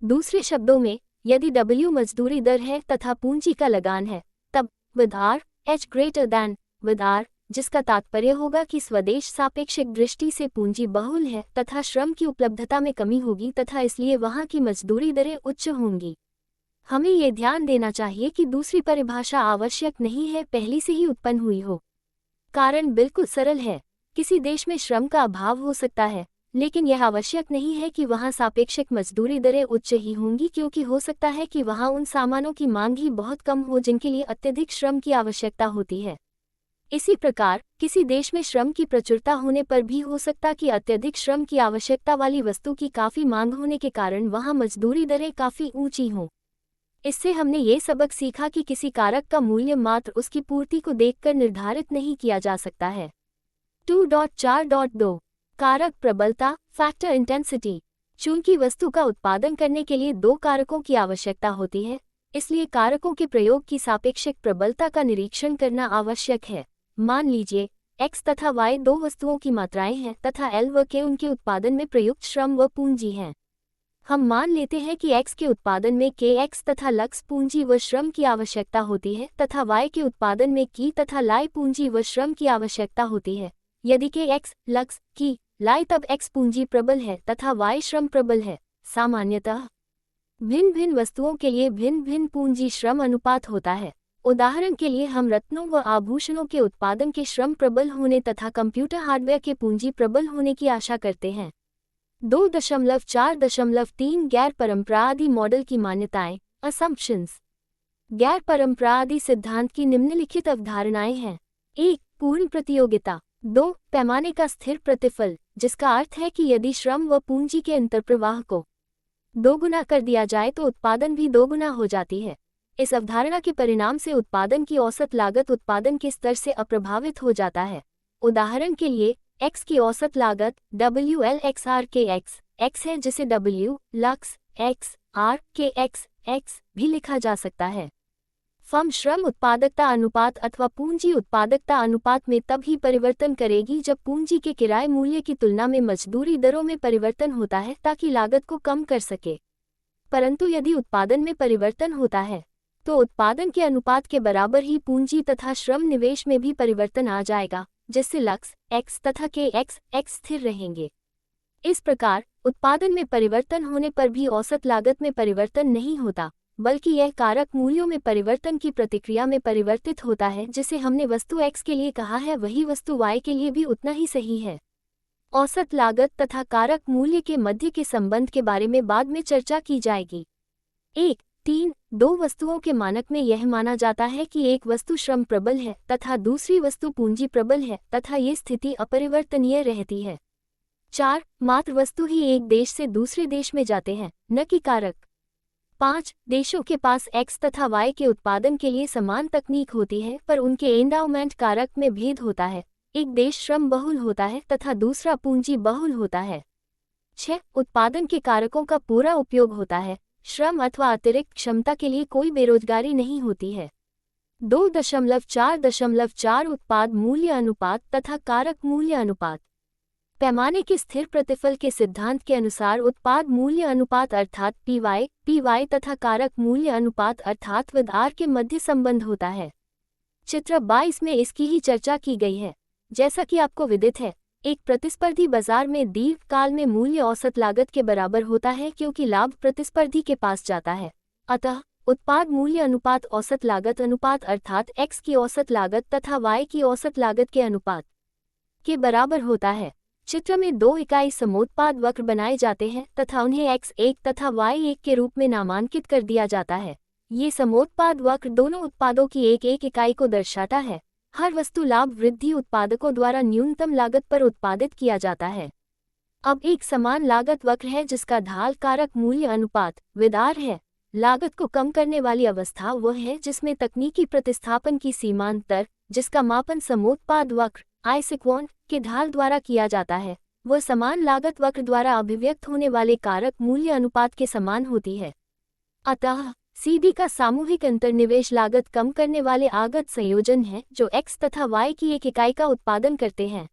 दूसरे शब्दों में, यदि W मजदूरी दर है तथा पूंजी का लगान है, तब with R H greater than with R, जिसका तात्पर्य होगा कि स्वदेश सापेक्षिक दृष्टि से पूंजी बहुल है तथा श्रम की उपलब्धता में कमी होगी तथा इसलिए वहाँ की मजदूरी दरें उच्च होंगी। हमें ये ध्यान देना चाहिए कि दूसरी परिभाषा आवश्यक नहीं है पहले से ही उत्पन्न हुई हो। कारण बिल्कुल सरल है। किसी देश में श्रम का अभाव हो सकता है, लेकिन यह आवश्यक नहीं है कि वहाँ सापेक्षिक मजदूरी दरें उच्च ही होंगी, क्योंकि हो सकता है कि वहाँ उन सामानों की मांग ही बहुत कम हो जिनके लिए अत्यधिक श्रम की आवश्यकता होती है। इसी प्रकार किसी देश में श्रम की प्रचुरता होने पर भी हो सकता कि अत्यधिक श्रम की आवश्यकता वाली वस्तु की काफ़ी मांग होने के कारण वहाँ मजदूरी दरें काफ़ी ऊंची हों। इससे हमने ये सबक सीखा कि किसी कारक का मूल्य मात्र उसकी पूर्ति को देखकर निर्धारित नहीं किया जा सकता है। 2.4.2 कारक प्रबलता फैक्टर इंटेंसिटी। चूंकि वस्तु का उत्पादन करने के लिए 2 कारकों की आवश्यकता होती है, इसलिए कारकों के प्रयोग की सापेक्षिक प्रबलता का निरीक्षण करना आवश्यक है। मान लीजिए X तथा Y 2 वस्तुओं की मात्राएं हैं तथा L व K उनके उत्पादन में प्रयुक्त श्रम व पूंजी हैं। हम मान लेते हैं कि X के उत्पादन में KX तथा लक्स पूंजी व श्रम की आवश्यकता होती है तथा Y के उत्पादन में की तथा लाई पूंजी व श्रम की आवश्यकता होती है। यदि KX लक्स की लाई तब X पूंजी प्रबल है तथा Y श्रम प्रबल है। सामान्यतः भिन्न भिन्न वस्तुओं के लिए भिन्न भिन्न पूंजी श्रम अनुपात होता है। उदाहरण के लिए हम रत्नों व आभूषणों के उत्पादन के श्रम प्रबल होने तथा कंप्यूटर हार्डवेयर के पूंजी प्रबल होने की आशा करते हैं। 2.4.3 गैर परंपरावादी मॉडल की मान्यताएं असम्पशंस। गैर परंपरावादी सिद्धांत की निम्नलिखित अवधारणाएं हैं। 1. पूर्ण प्रतियोगिता। 2. पैमाने का स्थिर प्रतिफल, जिसका अर्थ है कि यदि श्रम व पूंजी के अंतर्प्रवाह को 2 गुना कर दिया जाए तो उत्पादन भी 2 गुना हो जाती है। इस अवधारणा के परिणाम से उत्पादन की औसत लागत उत्पादन के स्तर से अप्रभावित हो जाता है। उदाहरण के लिए X की औसत लागत WLXR के X है, जिसे W लक्स X R के X भी लिखा जा सकता है। फर्म श्रम उत्पादकता अनुपात अथवा पूंजी उत्पादकता अनुपात में तब ही परिवर्तन करेगी जब पूंजी के किराए मूल्य की तुलना में मजदूरी दरों में परिवर्तन होता है ताकि लागत को कम कर सके। परंतु यदि उत्पादन में परिवर्तन होता है तो उत्पादन के अनुपात के बराबर ही पूंजी तथा श्रम निवेश में भी परिवर्तन आ जाएगा, जिससे लक्स X तथा KX स्थिर रहेंगे। इस प्रकार उत्पादन में परिवर्तन होने पर भी औसत लागत में परिवर्तन नहीं होता, बल्कि यह कारक मूल्यों में परिवर्तन की प्रतिक्रिया में परिवर्तित होता है। जिसे हमने वस्तु X के लिए कहा है वही वस्तु Y के लिए भी उतना ही सही है। औसत लागत तथा कारक मूल्य के मध्य के संबंध के बारे में बाद में चर्चा की जाएगी। 1.3.2 वस्तुओं के मानक में यह माना जाता है कि एक वस्तु श्रम प्रबल है तथा दूसरी वस्तु पूंजी प्रबल है तथा ये स्थिति अपरिवर्तनीय रहती है। 4. मात्र वस्तु ही एक देश से दूसरे देश में जाते हैं, न कि कारक। 5. देशों के पास X तथा Y के उत्पादन के लिए समान तकनीक होती है, पर उनके एंडाउमेंट कारक में भेद होता है। एक देश श्रम बहुल होता है तथा दूसरा पूंजी बहुल होता है। 6. उत्पादन के कारकों का पूरा उपयोग होता है, श्रम अथवा अतिरिक्त क्षमता के लिए कोई बेरोजगारी नहीं होती है। 2.4.4 उत्पाद मूल्य अनुपात तथा कारक मूल्य अनुपात। पैमाने के स्थिर प्रतिफल के सिद्धांत के अनुसार उत्पाद मूल्य अनुपात अर्थात PY तथा कारक मूल्य अनुपात अर्थात विद R के मध्य संबंध होता है। चित्र 22 में इसकी ही चर्चा की गई है। जैसा कि आपको विदित है, एक प्रतिस्पर्धी बाजार में दीर्घकाल में मूल्य औसत लागत के बराबर होता है, क्योंकि लाभ प्रतिस्पर्धी के पास जाता है। अतः उत्पाद मूल्य अनुपात औसत लागत अनुपात अर्थात x की औसत लागत तथा y की औसत लागत के अनुपात के बराबर होता है। चित्र में दो इकाई समोत्पाद वक्र बनाए जाते हैं तथा उन्हें x1 तथा y1 के रूप में नामांकित कर दिया जाता है। ये समोत्पाद वक्र दोनों उत्पादों की एक एक इकाई को दर्शाता है। हर वस्तु लाभ वृद्धि उत्पादकों द्वारा न्यूनतम लागत पर उत्पादित किया जाता है। अब एक समान लागत वक्र है जिसका ढाल कारक मूल्य अनुपात विदार है। लागत को कम करने वाली अवस्था वह है जिसमें तकनीकी प्रतिस्थापन की सीमांतर, जिसका मापन समोत्पाद वक्र आइसोक्रोन के ढाल द्वारा किया जाता है, वह समान लागत वक्र द्वारा अभिव्यक्त होने वाले कारक मूल्य अनुपात के समान होती है। अतः सीडी का सामूहिक अंतर्निवेश लागत कम करने वाले आगत संयोजन है जो x तथा y की एक इकाई का उत्पादन करते हैं।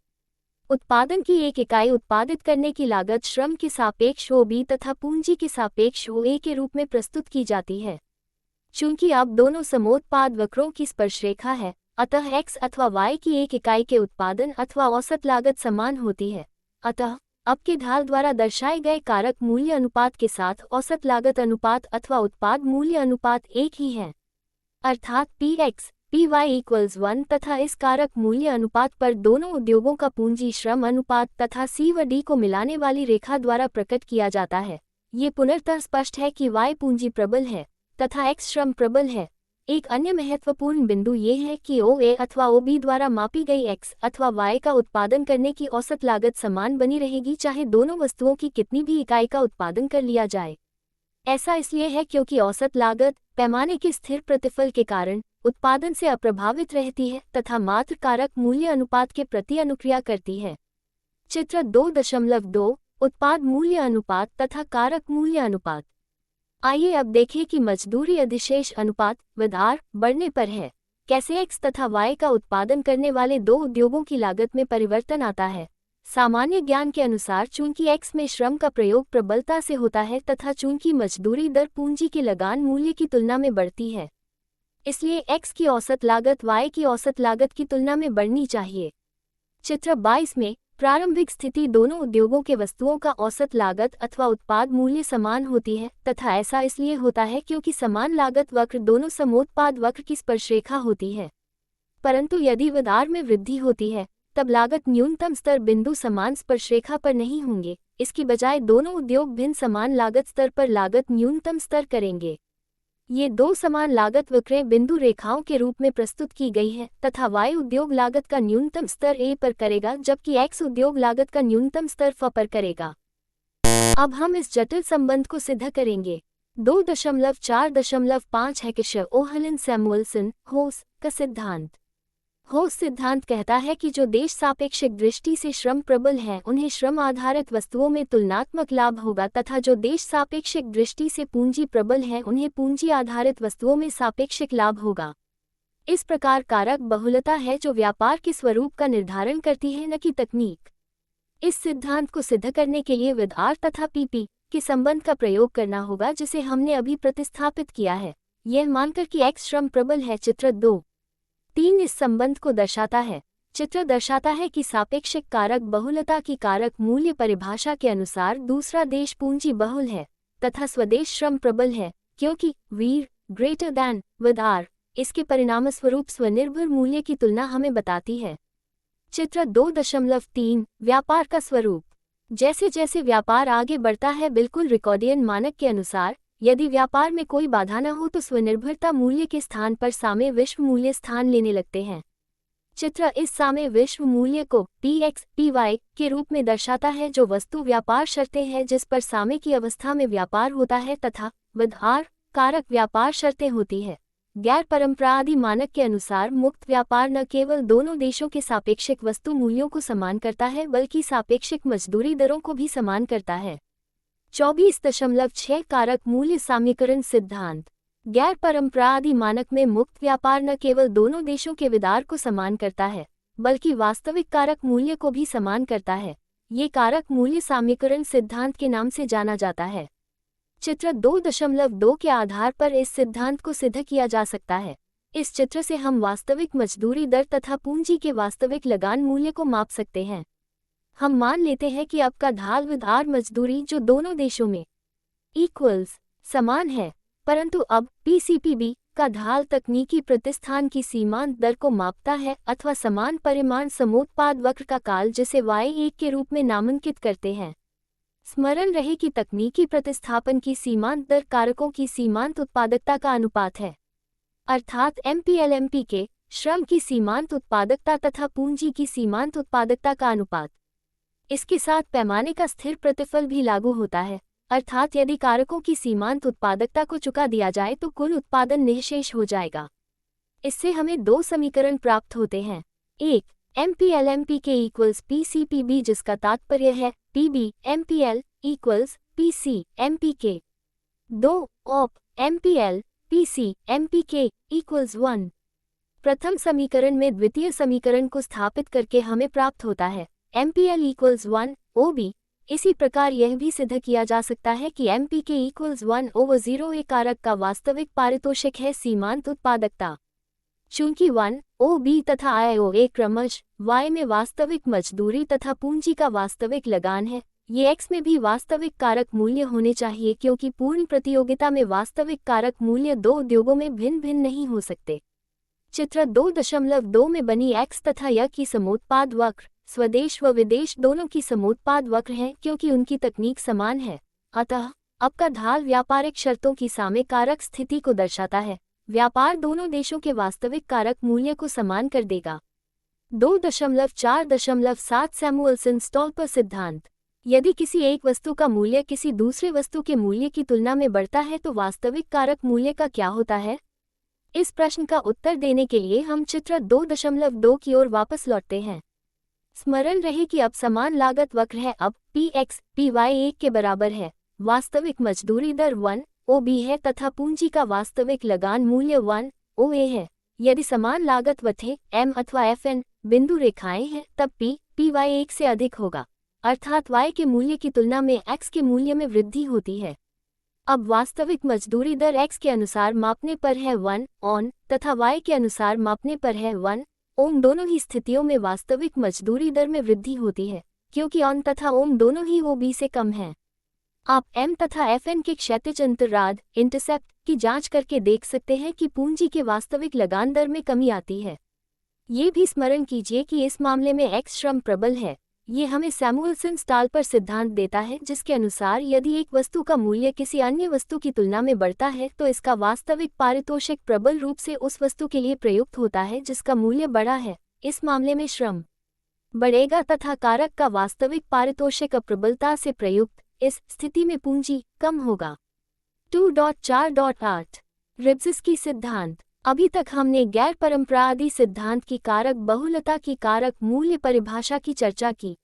उत्पादन की एक इकाई उत्पादित करने की लागत श्रम के सापेक्ष OB तथा पूंजी के सापेक्ष OA के रूप में प्रस्तुत की जाती है। चूंकि अब दोनों समोत्पाद वक्रों की स्पर्शरेखा है, अतः x अथवा y की एक इकाई के उत्पादन अथवा औसत लागत समान होती है। अतः अब के ढाल द्वारा दर्शाए गए कारक मूल्य अनुपात के साथ औसत लागत अनुपात अथवा उत्पाद मूल्य अनुपात एक ही है, अर्थात Px Py = 1 तथा इस कारक मूल्य अनुपात पर दोनों उद्योगों का पूंजी श्रम अनुपात तथा C व D को मिलाने वाली रेखा द्वारा प्रकट किया जाता है। ये पुनर्तः स्पष्ट है कि y पूंजी प्रबल है तथा x श्रम प्रबल है। एक अन्य महत्वपूर्ण बिंदु ये है कि OA अथवा OB द्वारा मापी गई x अथवा y का उत्पादन करने की औसत लागत समान बनी रहेगी चाहे दोनों वस्तुओं की कितनी भी इकाई का उत्पादन कर लिया जाए। ऐसा इसलिए है क्योंकि औसत लागत पैमाने के स्थिर प्रतिफल के कारण उत्पादन से अप्रभावित रहती है तथा मात्र कारक मूल्य अनुपात के प्रति अनुक्रिया करती है। चित्र 2.2 उत्पाद मूल्य अनुपात तथा कारक मूल्य अनुपात। आइए अब देखें कि मजदूरी अधिशेष अनुपात विदार बढ़ने पर है कैसे x तथा y का उत्पादन करने वाले दो उद्योगों की लागत में परिवर्तन आता है। सामान्य ज्ञान के अनुसार चूंकि x में श्रम का प्रयोग प्रबलता से होता है तथा चूंकि मजदूरी दर पूंजी के लगान मूल्य की तुलना में बढ़ती है, इसलिए x की औसत लागत y की औसत लागत की तुलना में बढ़नी चाहिए। चित्र 22 में प्रारंभिक स्थिति दोनों उद्योगों के वस्तुओं का औसत लागत अथवा उत्पाद मूल्य समान होती है तथा ऐसा इसलिए होता है क्योंकि समान लागत वक्र दोनों समोत्पाद वक्र की स्पर्शरेखा होती है। परंतु यदि विदार में वृद्धि होती है तब लागत न्यूनतम स्तर बिंदु समान स्पर्शरेखा पर नहीं होंगे, इसकी बजाय दोनों उद्योग भिन्न समान लागत स्तर पर लागत न्यूनतम स्तर करेंगे। ये दो समान लागत वक्रें बिंदु रेखाओं के रूप में प्रस्तुत की गई है तथा y उद्योग लागत का न्यूनतम स्तर A पर करेगा जबकि x उद्योग लागत का न्यूनतम स्तर F पर करेगा। अब हम इस जटिल संबंध को सिद्ध करेंगे। 2.4.5 हेकेशर ओहलिन सैमुअलसन होस का सिद्धांत। होस सिद्धांत कहता है कि जो देश सापेक्षिक दृष्टि से श्रम प्रबल हैं उन्हें श्रम आधारित वस्तुओं में तुलनात्मक लाभ होगा तथा जो देश सापेक्षिक दृष्टि से पूंजी प्रबल हैं उन्हें पूंजी आधारित वस्तुओं में सापेक्षिक लाभ होगा। इस प्रकार कारक बहुलता है जो व्यापार के स्वरूप का निर्धारण करती है, न कि तकनीक। इस सिद्धांत को सिद्ध करने के लिए विदार तथा PP के संबंध का प्रयोग करना होगा जिसे हमने अभी प्रतिस्थापित किया है, यह मानकर कि x श्रम प्रबल है। चित्र 2.3 इस संबंध को दर्शाता है। चित्र दर्शाता है कि सापेक्षिक कारक बहुलता की कारक मूल्य परिभाषा के अनुसार दूसरा देश पूंजी बहुल है तथा स्वदेश श्रम प्रबल है क्योंकि वीर ग्रेटर दैन विदार इसके परिणामस्वरूप स्वनिर्भर मूल्य की तुलना हमें बताती है। चित्र 2.3 व्यापार का स्वरूप। जैसे जैसे व्यापार आगे बढ़ता है बिल्कुल रिकॉर्डियन मानक के अनुसार यदि व्यापार में कोई बाधा न हो तो स्वनिर्भरता मूल्य के स्थान पर साम्य विश्व मूल्य स्थान लेने लगते हैं। चित्र इस साम्य विश्व मूल्य को Px Py के रूप में दर्शाता है जो वस्तु व्यापार शर्तें हैं जिस पर साम्य की अवस्था में व्यापार होता है तथा विदार कारक व्यापार शर्तें होती है। गैर परंपरावादी मानक के अनुसार मुक्त व्यापार न केवल दोनों देशों के सापेक्षिक वस्तु मूल्यों को समान करता है बल्कि सापेक्षिक मजदूरी दरों को भी समान करता है। 24.6 कारक मूल्य सामीकरण सिद्धांत। गैर परंपरावादी मानक में मुक्त व्यापार न केवल दोनों देशों के विदार को समान करता है बल्कि वास्तविक कारक मूल्य को भी समान करता है। ये कारक मूल्य सामीकरण सिद्धांत के नाम से जाना जाता है। चित्र 2.2 के आधार पर इस सिद्धांत को सिद्ध किया जा सकता है। इस चित्र से हम वास्तविक मजदूरी दर तथा पूंजी के वास्तविक लगान मूल्य को माप सकते हैं। हम मान लेते हैं कि अब का ढाल विदार मजदूरी जो दोनों देशों में इक्वल्स समान है, परंतु अब PCPB का ढाल तकनीकी प्रतिष्ठान की सीमांत दर को मापता है अथवा समान परिमाण समोत्पाद वक्र का काल जिसे Y1 के रूप में नामांकित करते हैं। स्मरण रहे कि तकनीकी प्रतिस्थापन की सीमांत दर कारकों की सीमांत उत्पादकता का अनुपात है, अर्थात MPLMPK श्रम की सीमांत उत्पादकता तथा पूंजी की सीमांत उत्पादकता का अनुपात। इसके साथ पैमाने का स्थिर प्रतिफल भी लागू होता है, अर्थात यदि कारकों की सीमांत उत्पादकता को चुका दिया जाए तो कुल उत्पादन निःशेष हो जाएगा। इससे हमें दो समीकरण प्राप्त होते हैं। एक, MPLMPK इक्वल्स PCPB जिसका तात्पर्य है PB MPL equals PC MPK। 2, OP MPL PC MPK equals 1। प्रथम समीकरण में द्वितीय समीकरण को स्थापित करके हमें प्राप्त होता है MPL इक्वल्स 1 OB। इसी प्रकार यह भी सिद्ध किया जा सकता है कि MPK इक्वल्स 1/0 एक कारक का वास्तविक पारितोषिक है सीमांत उत्पादकता। चूंकि 1 OB तथा IO क्रमशः Y में वास्तविक मजदूरी तथा पूंजी का वास्तविक लगान है, ये X में भी वास्तविक कारक मूल्य होने चाहिए क्योंकि पूर्ण प्रतियोगिता में वास्तविक कारक मूल्य दो उद्योगों में भिन्न भिन्न नहीं हो सकते। चित्र 2.2 में बनी X तथा Y की समोत्पाद वक्र स्वदेश व विदेश दोनों की समोत्पाद वक्र हैं क्योंकि उनकी तकनीक समान है। अतः अब का ढाल व्यापारिक शर्तों की साम्य कारक स्थिति को दर्शाता है। व्यापार दोनों देशों के वास्तविक कारक मूल्य को समान कर देगा। 2.4.7 सैमुअल्सन स्टॉल्पर सिद्धांत। यदि किसी एक वस्तु का मूल्य किसी दूसरे वस्तु के मूल्य की तुलना में बढ़ता है तो वास्तविक कारक मूल्य का क्या होता है? इस प्रश्न का उत्तर देने के लिए हम चित्र 2.2 की ओर वापस लौटते हैं। स्मरण रहे कि अब समान लागत वक्र है। अब Px Py 1 के बराबर है, वास्तविक मजदूरी दर 1 OB है तथा पूंजी का वास्तविक लगान मूल्य 1 OA है। यदि समान लागत वथे M अथवा FN बिंदु रेखाएं हैं तब Py 1 से अधिक होगा, अर्थात Y के मूल्य की तुलना में X के मूल्य में वृद्धि होती है। अब वास्तविक मजदूरी दर X के अनुसार मापने पर है 1 ON तथा Y के अनुसार मापने पर है 1 OM। दोनों ही स्थितियों में वास्तविक मजदूरी दर में वृद्धि होती है क्योंकि ON तथा OM दोनों ही OB से कम हैं। आप M तथा FN के क्षैतिज अंतराद इंटरसेप्ट की जांच करके देख सकते हैं कि पूंजी के वास्तविक लगान दर में कमी आती है। ये भी स्मरण कीजिए कि इस मामले में X श्रम प्रबल है। ये हमें सैमुअल्सन स्टॉल्पर सिद्धांत देता है जिसके अनुसार यदि एक वस्तु का मूल्य किसी अन्य वस्तु की तुलना में बढ़ता है तो इसका वास्तविक पारितोषिक प्रबल रूप से उस वस्तु के लिए प्रयुक्त होता है जिसका मूल्य बड़ा है। इस मामले में श्रम बढ़ेगा तथा कारक का वास्तविक पारितोषिक अप्रबलता से प्रयुक्त। इस स्थिति में पूंजी कम होगा। 2.4.8 रिब्सिस्की सिद्धांत। अभी तक हमने गैर परंपरावादी सिद्धांत की कारक बहुलता की कारक मूल्य परिभाषा की चर्चा की।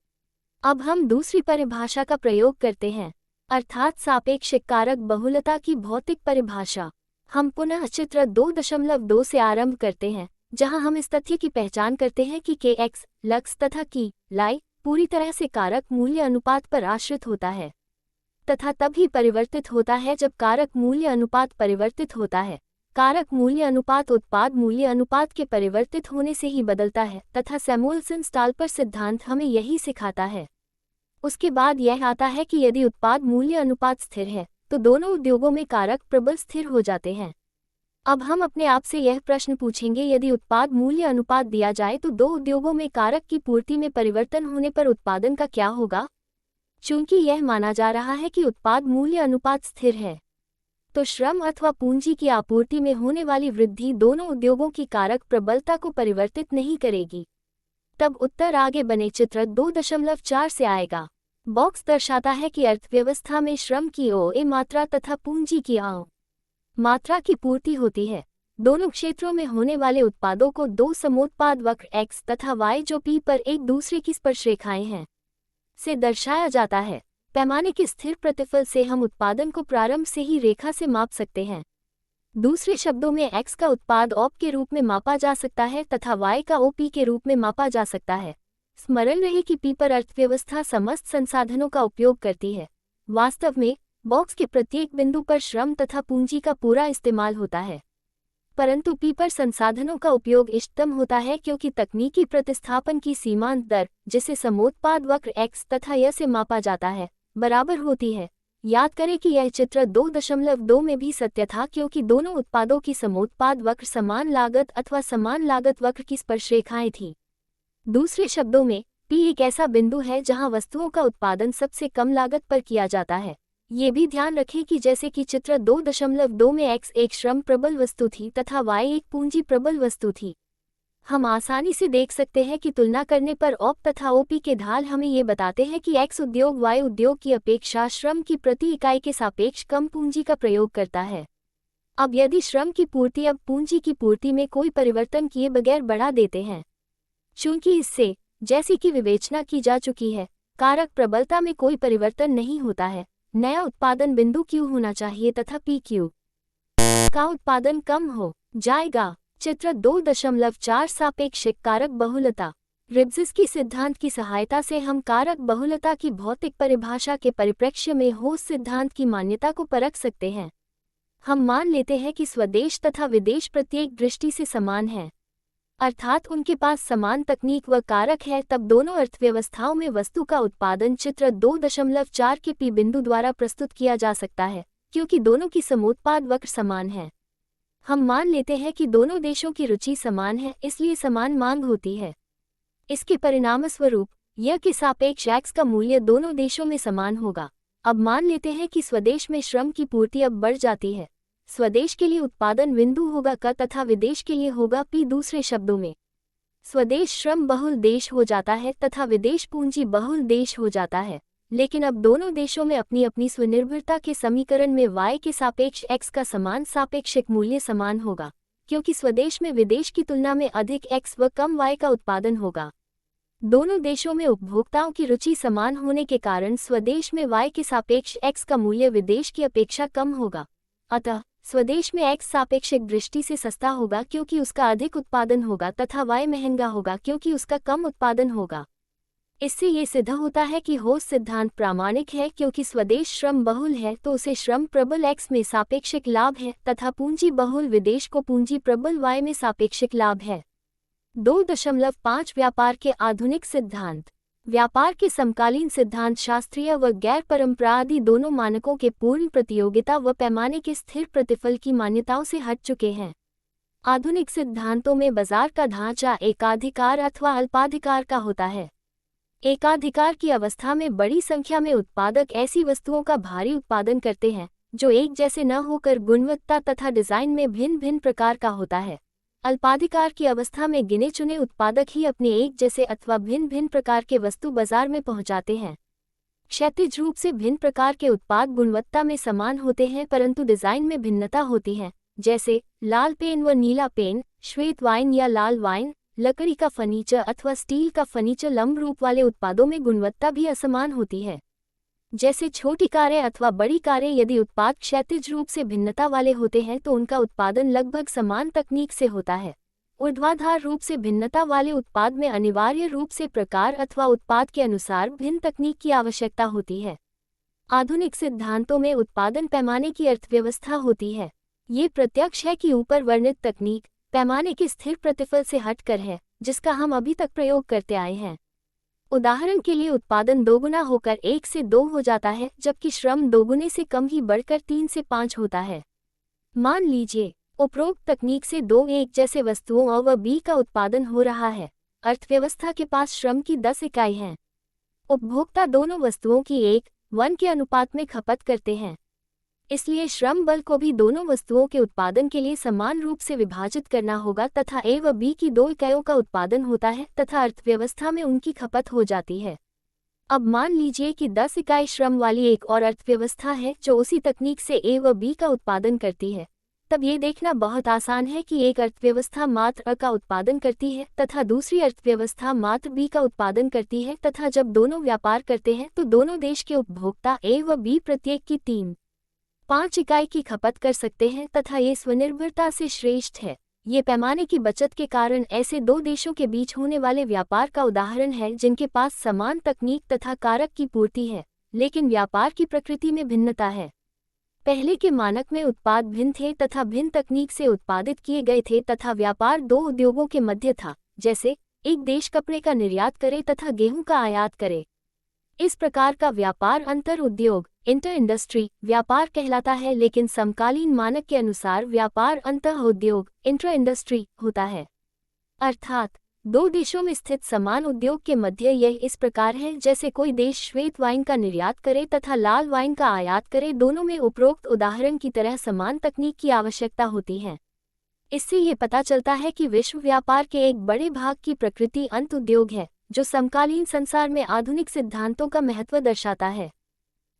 अब हम दूसरी परिभाषा का प्रयोग करते हैं, अर्थात सापेक्षिक कारक बहुलता की भौतिक परिभाषा। हम पुनः चित्र 2.2 से आरंभ करते हैं जहां हम इस तथ्य की पहचान करते हैं कि Kx लक्स तथा की लाई पूरी तरह से कारक मूल्य अनुपात पर आश्रित होता है तथा तभी परिवर्तित होता है जब कारक मूल्य अनुपात परिवर्तित होता है। कारक मूल्य अनुपात उत्पाद मूल्य अनुपात के परिवर्तित होने से ही बदलता है तथा सैमुअल्सन स्टॉल्पर सिद्धांत हमें यही सिखाता है। उसके बाद यह आता है कि यदि उत्पाद मूल्य अनुपात स्थिर है तो दोनों उद्योगों में कारक प्रबल स्थिर हो जाते हैं। अब हम अपने आप से यह प्रश्न पूछेंगे, यदि उत्पाद मूल्य अनुपात दिया जाए तो दो उद्योगों में कारक की पूर्ति में परिवर्तन होने पर उत्पादन का क्या होगा? चूंकि यह माना जा रहा है कि उत्पाद मूल्य अनुपात स्थिर है तो श्रम अथवा पूंजी की आपूर्ति में होने वाली वृद्धि दोनों उद्योगों की कारक प्रबलता को परिवर्तित नहीं करेगी। तब उत्तर आगे बने चित्र 2.4 से आएगा। बॉक्स दर्शाता है कि अर्थव्यवस्था में श्रम की OA मात्रा तथा पूंजी की AO मात्रा की पूर्ति होती है। दोनों क्षेत्रों में होने वाले उत्पादों को दो समोत्पाद वक्र X तथा Y जो P पर एक दूसरे की स्पर्शरेखाएं हैं से दर्शाया जाता है। पैमाने के स्थिर प्रतिफल से हम उत्पादन को प्रारंभ से ही रेखा से माप सकते हैं। दूसरे शब्दों में X का उत्पाद OP के रूप में मापा जा सकता है तथा Y का OP के रूप में मापा जा सकता है। स्मरण रहे कि P पर अर्थव्यवस्था समस्त संसाधनों का उपयोग करती है। वास्तव में बॉक्स के प्रत्येक बिंदु पर श्रम तथा पूंजी का पूरा इस्तेमाल होता है, परंतु P पर संसाधनों का उपयोग इष्टतम होता है क्योंकि तकनीकी प्रतिस्थापन की सीमांत दर जिसे समोत्पाद वक्र X तथा Y से मापा जाता है बराबर होती है। याद करें कि यह चित्र 2.2 में भी सत्य था, क्योंकि दोनों उत्पादों की समोत्पाद वक्र समान लागत अथवा समान लागत वक्र की स्पर्शरेखाएं थीं। दूसरे शब्दों में, P एक ऐसा बिंदु है जहां वस्तुओं का उत्पादन सबसे कम लागत पर किया जाता है। ये भी ध्यान रखें कि जैसे कि चित्र 2.2 में X एक श्रम प्रबल वस्तु थी तथा Y एक पूंजी प्रबल वस्तु थी। हम आसानी से देख सकते हैं कि तुलना करने पर OP तथा OP के ढाल हमें ये बताते हैं कि X उद्योग Y उद्योग की अपेक्षा श्रम की प्रति इकाई के सापेक्ष कम पूंजी का प्रयोग करता है। अब यदि श्रम की पूर्ति अब पूंजी की पूर्ति में कोई परिवर्तन किए बगैर बढ़ा देते हैं, चूंकि इससे, जैसी कि विवेचना की जा चुकी है, कारक प्रबलता में कोई परिवर्तन नहीं होता है, नया उत्पादन बिंदु Q होना चाहिए तथा PQ का उत्पादन कम हो जाएगा। चित्र 2.4 सापेक्षिक कारक बहुलता। रिब्जिस्की सिद्धांत की सहायता से हम कारक बहुलता की भौतिक परिभाषा के परिप्रेक्ष्य में होस सिद्धांत की मान्यता को परख सकते हैं। हम मान लेते हैं कि स्वदेश तथा विदेश प्रत्येक दृष्टि से समान है, अर्थात उनके पास समान तकनीक व कारक है, तब दोनों अर्थव्यवस्थाओं में वस्तु का उत्पादन चित्र 2.4 के P बिंदु द्वारा प्रस्तुत किया जा सकता है, क्योंकि दोनों की समोत्पाद वक्र समान है। हम मान लेते हैं कि दोनों देशों की रुचि समान है, इसलिए समान मांग होती है। इसके परिणामस्वरूप यह के सापेक्ष X का मूल्य दोनों देशों में समान होगा। अब मान लेते हैं कि स्वदेश में श्रम की पूर्ति अब बढ़ जाती है। स्वदेश के लिए उत्पादन बिंदु होगा K तथा विदेश के लिए होगा P। दूसरे शब्दों में, स्वदेश श्रम बहुल देश हो जाता है तथा विदेश पूंजी बहुल देश हो जाता है, लेकिन अब दोनों देशों में अपनी अपनी स्वनिर्भरता के समीकरण में Y के सापेक्ष X का समान सापेक्षिक मूल्य समान होगा, क्योंकि स्वदेश में विदेश की तुलना में अधिक X व कम Y का उत्पादन होगा। दोनों देशों में उपभोक्ताओं की रुचि समान होने के कारण स्वदेश में Y के सापेक्ष X का मूल्य विदेश की अपेक्षा कम होगा। अतः स्वदेश में X सापेक्षिक दृष्टि से सस्ता होगा क्योंकि उसका अधिक उत्पादन होगा तथा Y महंगा होगा क्योंकि उसका कम उत्पादन होगा। इससे ये सिद्ध होता है कि होस सिद्धांत प्रामाणिक है, क्योंकि स्वदेश श्रम बहुल है तो उसे श्रम प्रबल X में सापेक्षिक लाभ है तथा पूंजी बहुल विदेश को पूंजी प्रबल Y में सापेक्षिक लाभ है। 2.5 व्यापार के आधुनिक सिद्धांत। व्यापार के समकालीन सिद्धांत शास्त्रीय व गैर परंपरावादी दोनों मानकों के पूर्ण प्रतियोगिता व पैमाने के स्थिर प्रतिफल की मान्यताओं से हट चुके हैं। आधुनिक सिद्धांतों में बाजार का ढांचा एकाधिकार अथवा अल्पाधिकार का होता है। एकाधिकार की अवस्था में बड़ी संख्या में उत्पादक ऐसी वस्तुओं का भारी उत्पादन करते हैं जो एक जैसे न होकर गुणवत्ता तथा डिजाइन में भिन्न भिन्न प्रकार का होता है। अल्पाधिकार की अवस्था में गिने चुने उत्पादक ही अपने एक जैसे अथवा भिन्न भिन्न प्रकार के वस्तु बाजार में पहुंचाते हैं। क्षैतिज रूप से भिन्न प्रकार के उत्पाद गुणवत्ता में समान होते हैं परंतु डिजाइन में भिन्नता होती है, जैसे लाल पेन व नीला पेन, श्वेत वाइन या लाल वाइन, लकड़ी का फर्नीचर अथवा स्टील का फर्नीचर। लंब रूप वाले उत्पादों में गुणवत्ता भी असमान होती है, जैसे छोटी कारें अथवा बड़ी कारें। यदि उत्पाद क्षैतिज रूप से भिन्नता वाले होते हैं तो उनका उत्पादन लगभग समान तकनीक से होता है। ऊर्ध्वाधर रूप से भिन्नता वाले उत्पाद में अनिवार्य रूप से प्रकार अथवा उत्पाद के अनुसार भिन्न तकनीक की आवश्यकता होती है। आधुनिक सिद्धांतों में उत्पादन पैमाने की अर्थव्यवस्था होती है। ये प्रत्यक्ष है कि ऊपर वर्णित तकनीक पैमाने के स्थिर प्रतिफल से हटकर है, जिसका हम अभी तक प्रयोग करते आए हैं। उदाहरण के लिए उत्पादन दोगुना होकर 1 से 2 हो जाता है, जबकि श्रम दोगुने से कम ही बढ़कर 3 से 5 होता है। मान लीजिए उपरोक्त तकनीक से 2 एक जैसे वस्तुओं A व B का उत्पादन हो रहा है। अर्थव्यवस्था के पास श्रम की 10 इकाई हैं। उपभोक्ता दोनों वस्तुओं की 1:1 के अनुपात में खपत करते हैं, इसलिए श्रम बल को भी दोनों वस्तुओं के उत्पादन के लिए समान रूप से विभाजित करना होगा तथा A व B की 2 इकाइयों का उत्पादन होता है तथा अर्थव्यवस्था में उनकी खपत हो जाती है। अब मान लीजिए कि 10 इकाई श्रम वाली एक और अर्थव्यवस्था है जो उसी तकनीक से A व B का उत्पादन करती है। तब ये देखना बहुत आसान है कि एक अर्थव्यवस्था मात्र A का उत्पादन करती है तथा दूसरी अर्थव्यवस्था मात्र B का उत्पादन करती है, तथा जब दोनों व्यापार करते हैं तो दोनों देश के उपभोक्ता A व B प्रत्येक की 3-5 इकाई की खपत कर सकते हैं तथा ये स्वनिर्भरता से श्रेष्ठ है। ये पैमाने की बचत के कारण ऐसे दो देशों के बीच होने वाले व्यापार का उदाहरण है जिनके पास समान तकनीक तथा कारक की पूर्ति है, लेकिन व्यापार की प्रकृति में भिन्नता है। पहले के मानक में उत्पाद भिन्न थे तथा भिन्न तकनीक से उत्पादित किए गए थे तथा व्यापार दो उद्योगों के मध्य था, जैसे एक देश कपड़े का निर्यात करे तथा गेहूं का आयात करे। इस प्रकार का व्यापार अंतर उद्योग इंटर इंडस्ट्री व्यापार कहलाता है, लेकिन समकालीन मानक के अनुसार व्यापार अंतः उद्योग इंट्रा इंडस्ट्री होता है। अर्थात दो देशों में स्थित समान उद्योग के मध्य यह इस प्रकार है जैसे कोई देश श्वेत वाइन का निर्यात करे तथा लाल वाइन का आयात करे। दोनों में उपरोक्त उदाहरण की तरह समान तकनीक की आवश्यकता होती है। इससे ये पता चलता है कि विश्व व्यापार के एक बड़े भाग की प्रकृति अंत उद्योग है, जो समकालीन संसार में आधुनिक सिद्धांतों का महत्व दर्शाता है।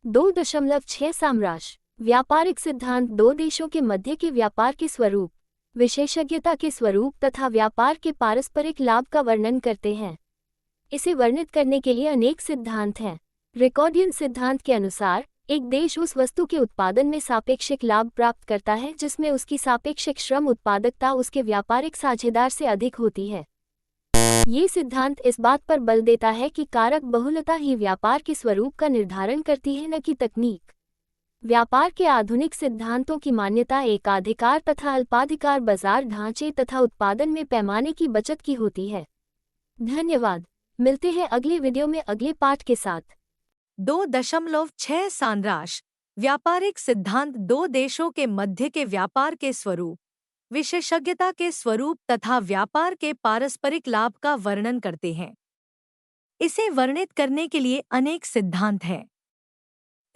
2.6 सामराश व्यापारिक सिद्धांत दो देशों के मध्य के व्यापार के स्वरूप, विशेषज्ञता के स्वरूप तथा व्यापार के पारस्परिक लाभ का वर्णन करते हैं। इसे वर्णित करने के लिए अनेक सिद्धांत हैं। रिकॉर्डियन सिद्धांत के अनुसार एक देश उस वस्तु के उत्पादन में सापेक्षिक लाभ प्राप्त करता है जिसमें उसकी सापेक्षिक श्रम उत्पादकता उसके व्यापारिक साझेदार से अधिक होती है। ये सिद्धांत इस बात पर बल देता है कि कारक बहुलता ही व्यापार के स्वरूप का निर्धारण करती है, न कि तकनीक। व्यापार के आधुनिक सिद्धांतों की मान्यता एकाधिकार तथा अल्पाधिकार बाजार ढांचे तथा उत्पादन में पैमाने की बचत की होती है। धन्यवाद। मिलते हैं अगले वीडियो में अगले पाठ के साथ। 2.6 सारांश व्यापारिक सिद्धांत दो देशों के मध्य के व्यापार के स्वरूप, विशेषज्ञता के स्वरूप तथा व्यापार के पारस्परिक लाभ का वर्णन करते हैं। इसे वर्णित करने के लिए अनेक सिद्धांत हैं।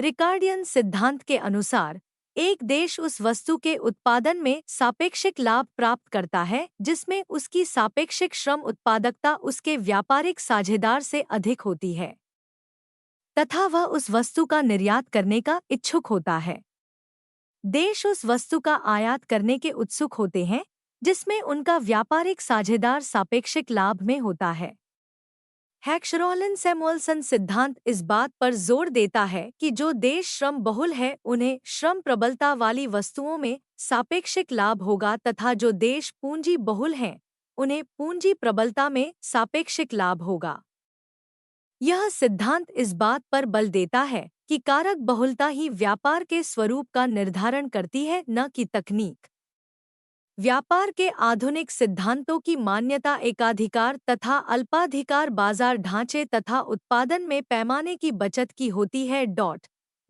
रिकार्डियन सिद्धांत के अनुसार एक देश उस वस्तु के उत्पादन में सापेक्षिक लाभ प्राप्त करता है जिसमें उसकी सापेक्षिक श्रम उत्पादकता उसके व्यापारिक साझेदार से अधिक होती है तथा वह उस वस्तु का निर्यात करने का इच्छुक होता है। देश उस वस्तु का आयात करने के उत्सुक होते हैं जिसमें उनका व्यापारिक साझेदार सापेक्षिक लाभ में होता है। हैक्शरॉलन-सैमुअलसन सिद्धांत इस बात पर जोर देता है कि जो देश श्रम बहुल है उन्हें श्रम प्रबलता वाली वस्तुओं में सापेक्षिक लाभ होगा तथा जो देश पूंजी बहुल हैं उन्हें पूंजी प्रबलता में सापेक्षिक लाभ होगा। यह सिद्धांत इस बात पर बल देता है कि कारक बहुलता ही व्यापार के स्वरूप का निर्धारण करती है, न कि तकनीक। व्यापार के आधुनिक सिद्धांतों की मान्यता एकाधिकार तथा अल्पाधिकार बाजार ढांचे तथा उत्पादन में पैमाने की बचत की होती है।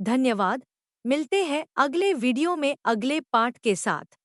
धन्यवाद। मिलते हैं अगले वीडियो में अगले पाठ के साथ।